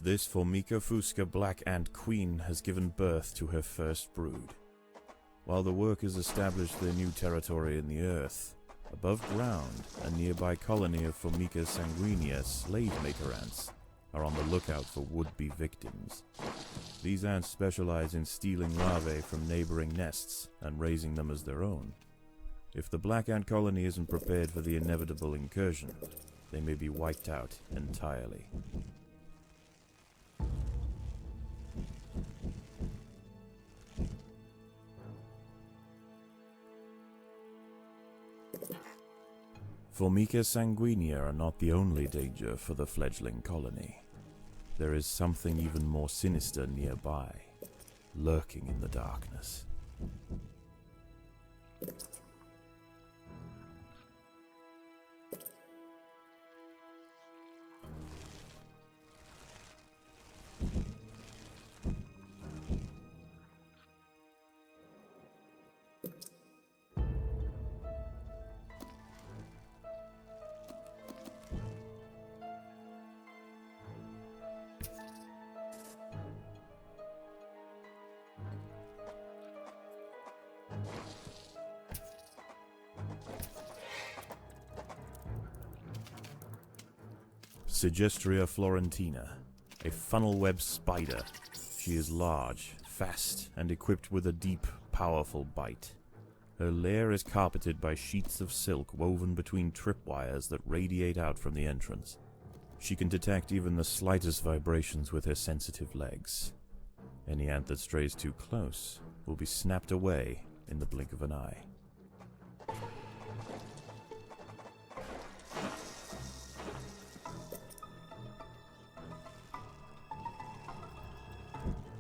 This Formica fusca black ant queen has given birth to her first brood. While the workers established their new territory in the earth, above ground, a nearby colony of Formica sanguinea slave-maker ants are on the lookout for would-be victims. These ants specialize in stealing larvae from neighboring nests and raising them as their own. If the black ant colony isn't prepared for the inevitable incursion, they may be wiped out entirely. Formica sanguinea are not the only danger for the fledgling colony. There is something even more sinister nearby, lurking in the darkness. Sigistria florentina, a funnel-web spider. She is large, fast, and equipped with a deep, powerful bite. Her lair is carpeted by sheets of silk woven between tripwires that radiate out from the entrance. She can detect even the slightest vibrations with her sensitive legs. Any ant that strays too close will be snapped away in the blink of an eye.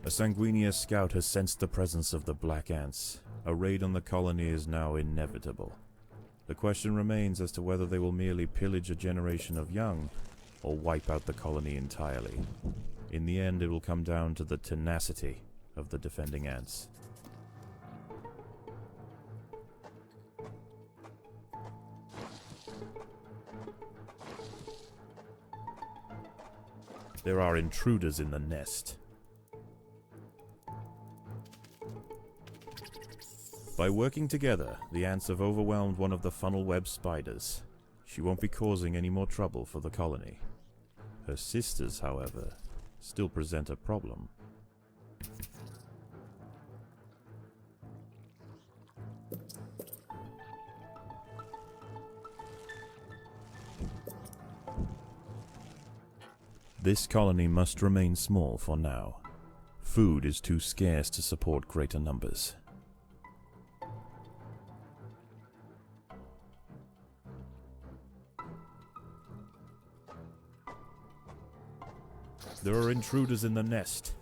A Sanguinea scout has sensed the presence of the black ants. A raid on the colony is now inevitable. The question remains as to whether they will merely pillage a generation of young, or wipe out the colony entirely. In the end, it will come down to the tenacity of the defending ants. There are intruders in the nest. By working together, the ants have overwhelmed one of the funnel web spiders. She won't be causing any more trouble for the colony. Her sisters, however, still present a problem. This colony must remain small for now. Food is too scarce to support greater numbers. There are intruders in the nest.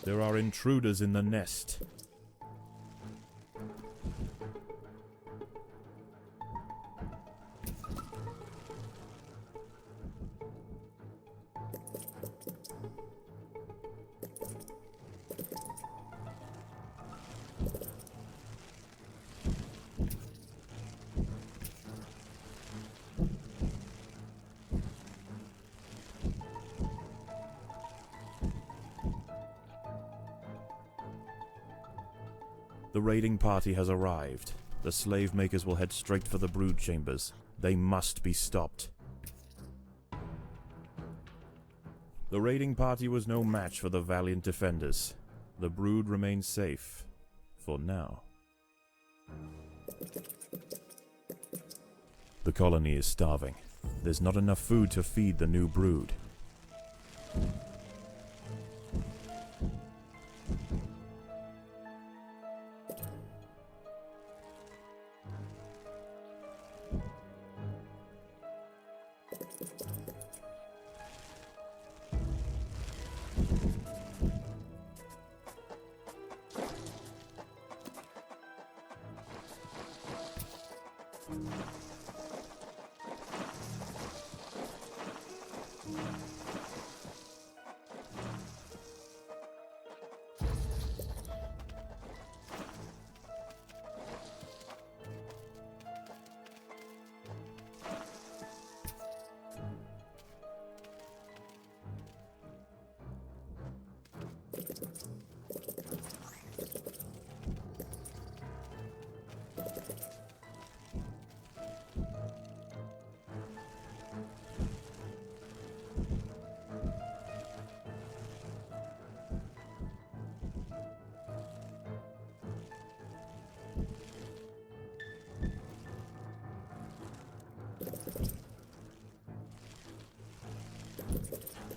There are intruders in the nest. raiding party has arrived. The slave makers will head straight for the brood chambers. They must be stopped. The raiding party was no match for the valiant defenders. The brood remains safe. For now. The colony is starving. There's not enough food to feed the new brood.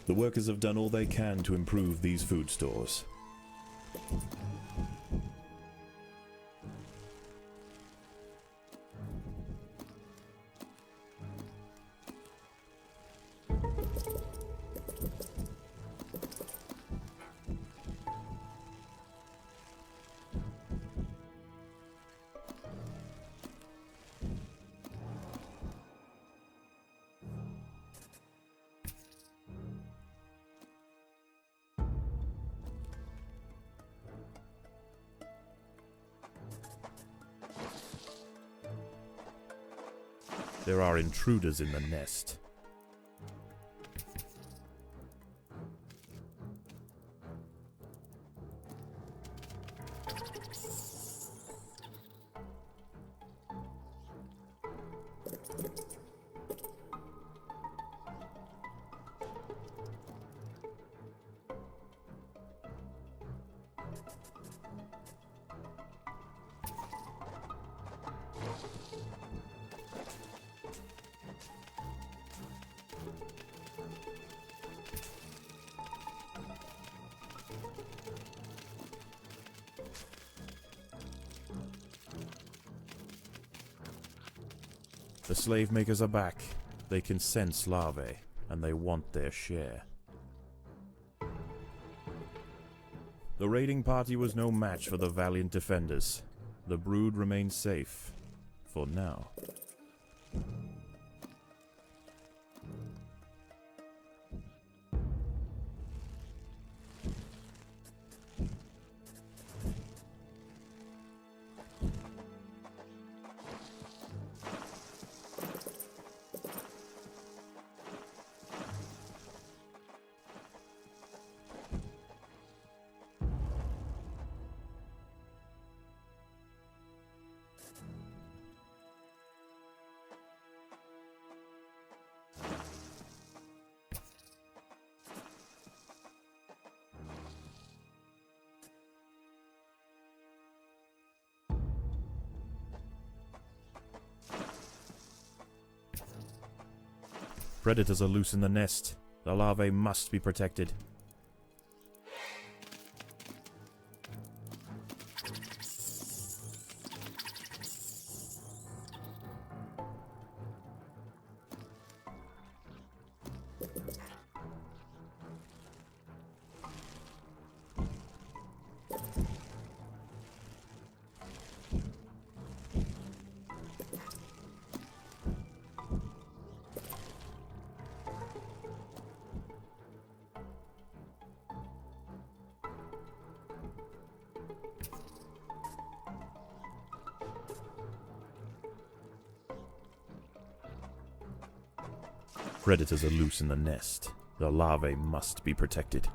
The workers have done all they can to improve these food stores. There are intruders in the nest. The slave makers are back. They can sense larvae, and they want their share. The raiding party was no match for the valiant defenders. The brood remains safe. For now. Predators are loose in the nest. The larvae must be protected. Predators are loose in the nest. The larvae must be protected.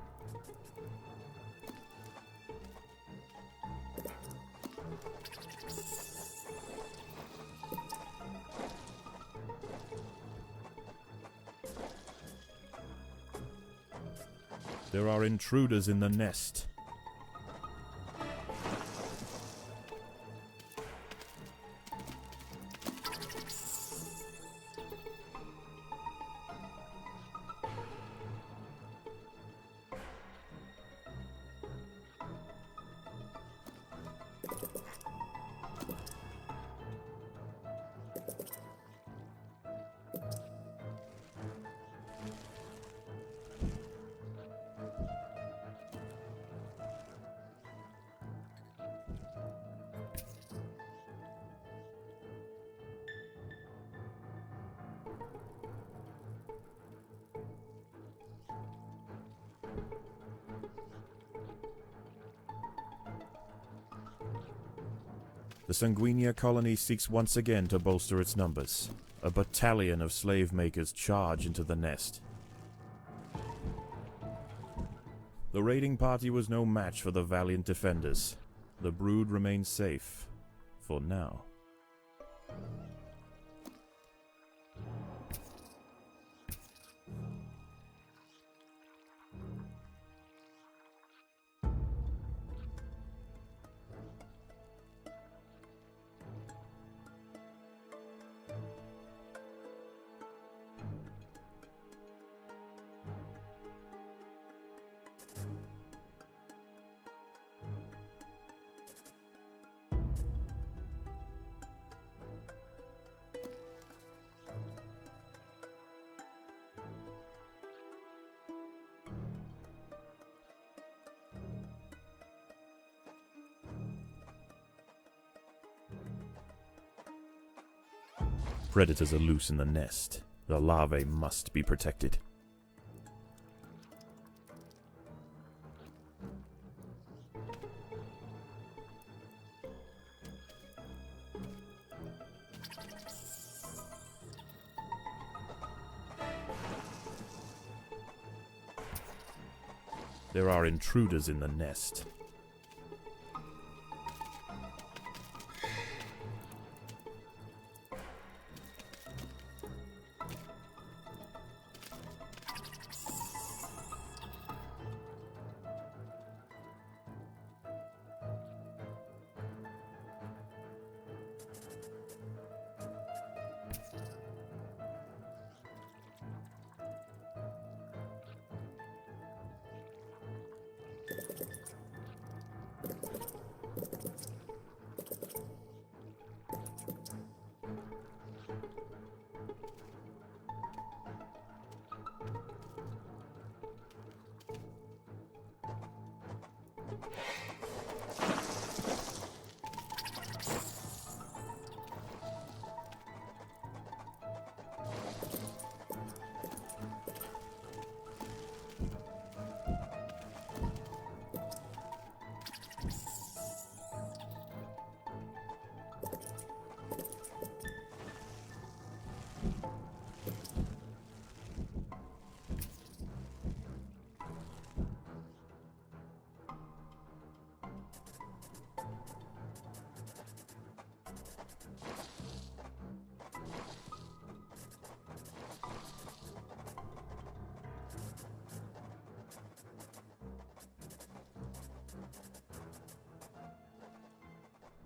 There are intruders in the nest. The Sanguinia colony seeks once again to bolster its numbers. A battalion of slave makers charge into the nest. The raiding party was no match for the valiant defenders. The brood remains safe, for now. Predators are loose in the nest. The larvae must be protected. There are intruders in the nest.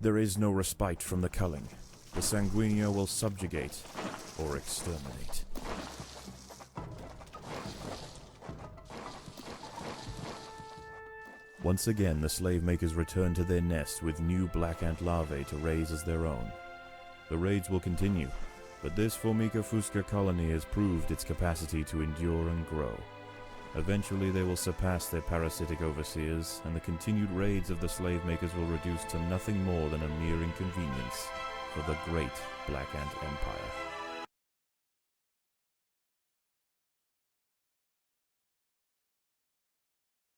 There is no respite from the culling. The Sanguinia will subjugate or exterminate. Once again, the slave makers return to their nest with new black ant larvae to raise as their own. The raids will continue, but this Formica fusca colony has proved its capacity to endure and grow. Eventually they will surpass their parasitic overseers, and the continued raids of the slave makers will reduce to nothing more than a mere inconvenience for the great Black Ant Empire.